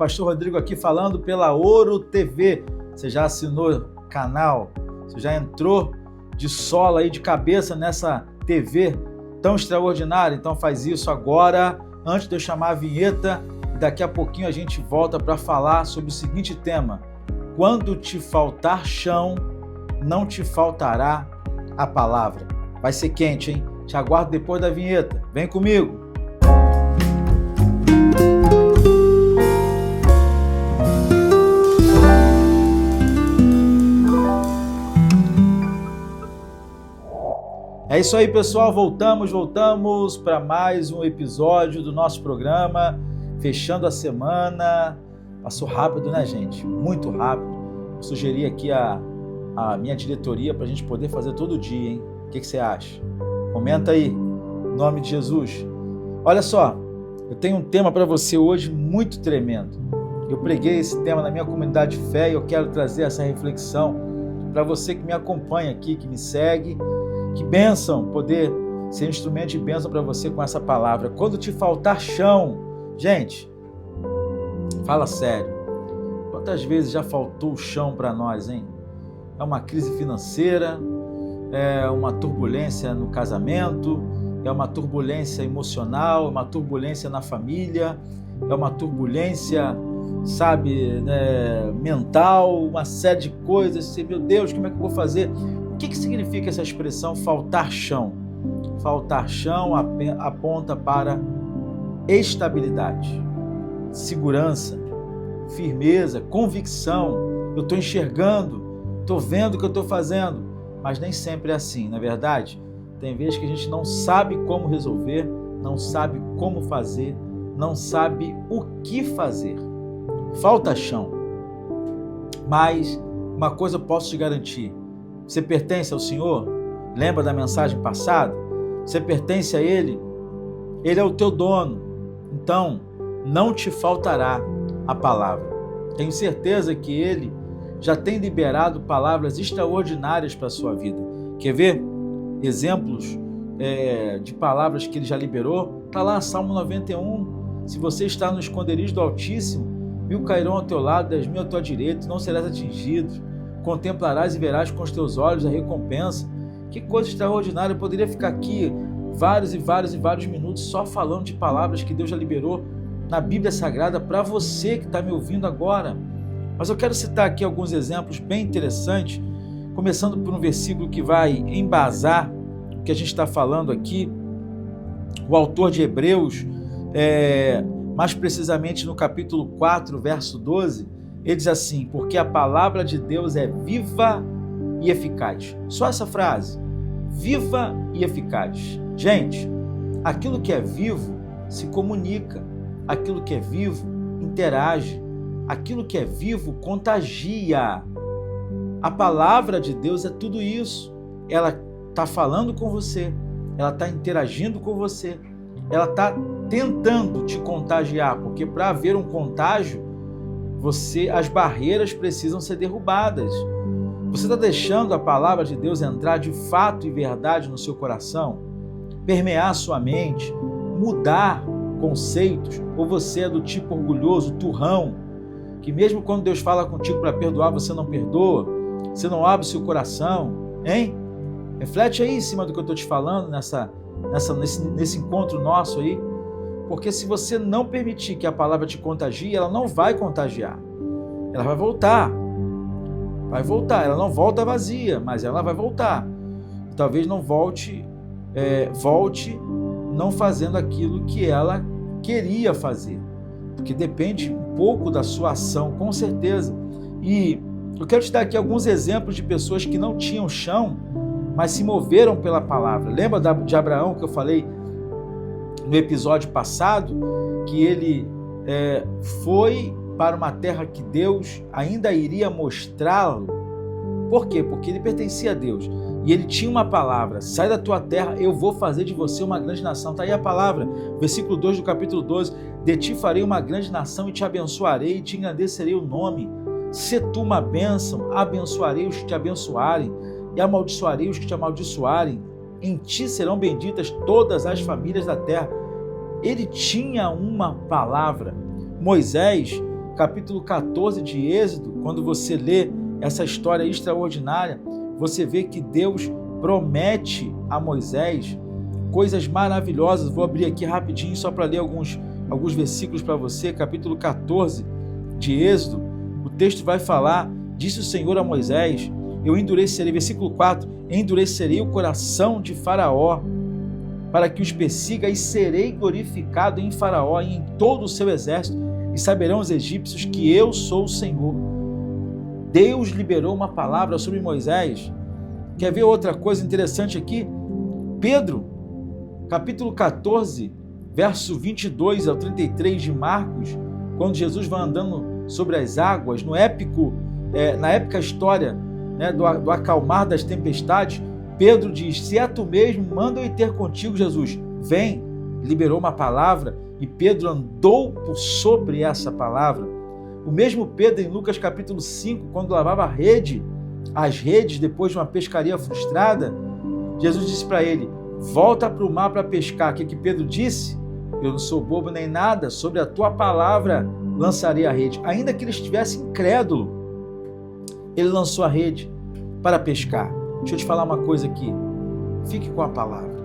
Pastor Rodrigo aqui falando pela Ouro TV. Você já assinou o canal? Você já entrou de sola aí, de cabeça nessa TV tão extraordinária? Então faz isso agora, antes de eu chamar a vinheta. E daqui a pouquinho a gente volta para falar sobre o seguinte tema: quando te faltar chão, não te faltará a palavra. Vai ser quente, hein? Te aguardo depois da vinheta. Vem comigo! É isso aí, pessoal, voltamos para mais um episódio do nosso programa, fechando a semana. Passou rápido, né, gente? Muito rápido. Eu sugeri aqui a minha diretoria para a gente poder fazer todo dia, hein? O que você acha? Comenta aí, em nome de Jesus. Olha só, eu tenho um tema para você hoje muito tremendo. Eu preguei esse tema na minha comunidade de fé e eu quero trazer essa reflexão para você que me acompanha aqui, que me segue. Que bênção poder ser instrumento de bênção para você com essa palavra. Quando te faltar chão, gente, fala sério. Quantas vezes já faltou chão para nós, hein? É uma crise financeira, é uma turbulência no casamento, é uma turbulência emocional, é uma turbulência na família, é uma turbulência, sabe, mental, uma série de coisas. Você, meu Deus, como é que eu vou fazer? O que significa essa expressão faltar chão? Faltar chão aponta para estabilidade, segurança, firmeza, convicção. Eu estou enxergando, estou vendo o que eu estou fazendo, mas nem sempre é assim, não é verdade? Tem vezes que a gente não sabe como resolver, não sabe como fazer, não sabe o que fazer. Falta chão. Mas uma coisa eu posso te garantir: você pertence ao Senhor? Lembra da mensagem passada? Você pertence a Ele? Ele é o teu dono. Então, não te faltará a palavra. Tenho certeza que Ele já tem liberado palavras extraordinárias para a sua vida. Quer ver exemplos de palavras que Ele já liberou? Está lá, Salmo 91. Se você está no esconderijo do Altíssimo, 1000 cairão ao teu lado, 10.000 à tua direita, não serás atingido. Contemplarás e verás com os teus olhos a recompensa. Que coisa extraordinária! Eu poderia ficar aqui vários minutos só falando de palavras que Deus já liberou na Bíblia Sagrada para você que está me ouvindo agora. Mas eu quero citar aqui alguns exemplos bem interessantes, começando por um versículo que vai embasar o que a gente está falando aqui. O autor de Hebreus, mais precisamente no capítulo 4, verso 12, ele diz assim: porque a palavra de Deus é viva e eficaz. Só essa frase, viva e eficaz. Gente, aquilo que é vivo se comunica, aquilo que é vivo interage, aquilo que é vivo contagia. A palavra de Deus é tudo isso. Ela está falando com você, ela está interagindo com você, ela está tentando te contagiar, porque para haver um contágio, as barreiras precisam ser derrubadas. Você está deixando a palavra de Deus entrar de fato e verdade no seu coração, permear a sua mente, mudar conceitos? Ou você é do tipo orgulhoso, turrão, que mesmo quando Deus fala contigo para perdoar, você não perdoa, você não abre seu coração, hein? Reflete aí em cima do que eu estou te falando nesse encontro nosso aí. Porque se você não permitir que a palavra te contagie, ela não vai contagiar. Ela vai voltar. Ela não volta vazia, mas ela vai voltar. Talvez não volte não fazendo aquilo que ela queria fazer. Porque depende um pouco da sua ação, com certeza. E eu quero te dar aqui alguns exemplos de pessoas que não tinham chão, mas se moveram pela palavra. Lembra de Abraão que eu falei no episódio passado, que ele foi para uma terra que Deus ainda iria mostrá-lo? Por quê? Porque ele pertencia a Deus e ele tinha uma palavra: sai da tua terra, eu vou fazer de você uma grande nação. Está aí a palavra, versículo 2 do capítulo 12: de ti farei uma grande nação e te abençoarei e te engrandecerei o nome. Se tu uma bênção, abençoarei os que te abençoarem e amaldiçoarei os que te amaldiçoarem. Em ti serão benditas todas as famílias da terra. Ele tinha uma palavra. Moisés, capítulo 14 de Êxodo, quando você lê essa história extraordinária, você vê que Deus promete a Moisés coisas maravilhosas. Vou abrir aqui rapidinho só para ler alguns versículos para você. Capítulo 14 de Êxodo, o texto vai falar: disse o Senhor a Moisés, eu endurecerei, versículo 4, endurecerei o coração de Faraó, para que os persiga, e serei glorificado em Faraó e em todo o seu exército, e saberão os egípcios que eu sou o Senhor. Deus liberou uma palavra sobre Moisés. Quer ver outra coisa interessante aqui? Pedro, capítulo 14, verso 22 ao 33 de Marcos, quando Jesus vai andando sobre as águas, na épica história, né, do acalmar das tempestades, Pedro diz: se é tu mesmo, manda eu ir ter contigo, Jesus. Vem. Liberou uma palavra e Pedro andou por sobre essa palavra. O mesmo Pedro, em Lucas capítulo 5, quando lavava as redes depois de uma pescaria frustrada, Jesus disse para ele: volta para o mar para pescar. O que Pedro disse? Eu não sou bobo nem nada, sobre a tua palavra lançarei a rede. Ainda que ele estivesse incrédulo, ele lançou a rede para pescar. Deixa eu te falar uma coisa aqui. Fique com a palavra.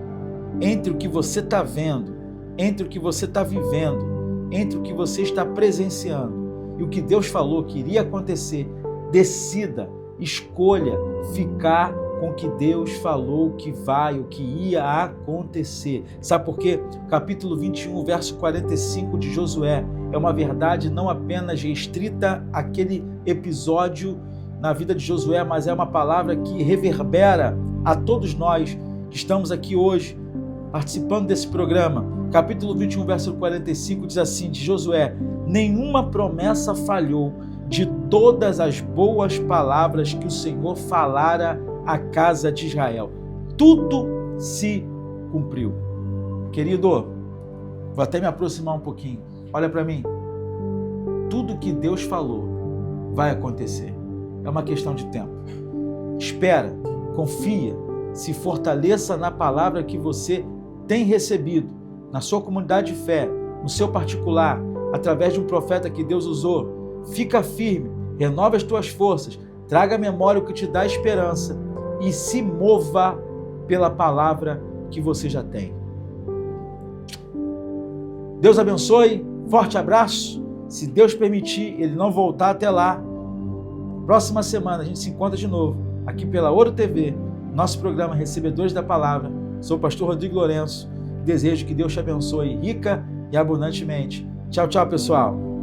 Entre o que você está vendo, entre o que você está vivendo, entre o que você está presenciando e o que Deus falou que iria acontecer, decida, escolha ficar com o que Deus falou que vai, o que ia acontecer. Sabe por quê? Capítulo 21, verso 45 de Josué é uma verdade não apenas restrita àquele episódio na vida de Josué, mas é uma palavra que reverbera a todos nós que estamos aqui hoje participando desse programa. Capítulo 21, verso 45 diz assim, de Josué: nenhuma promessa falhou de todas as boas palavras que o Senhor falara à casa de Israel. Tudo se cumpriu. Querido, vou até me aproximar um pouquinho. Olha para mim. Tudo que Deus falou vai acontecer. É uma questão de tempo. Espera, confia, se fortaleça na palavra que você tem recebido, na sua comunidade de fé, no seu particular, através de um profeta que Deus usou. Fica firme, renova as tuas forças, traga à memória o que te dá esperança e se mova pela palavra que você já tem. Deus abençoe, forte abraço. Se Deus permitir, ele não voltar até lá, próxima semana a gente se encontra de novo aqui pela Ouro TV, nosso programa Recebedores da Palavra. Sou o pastor Rodrigo Lourenço. Desejo que Deus te abençoe rica e abundantemente. Tchau, tchau, pessoal.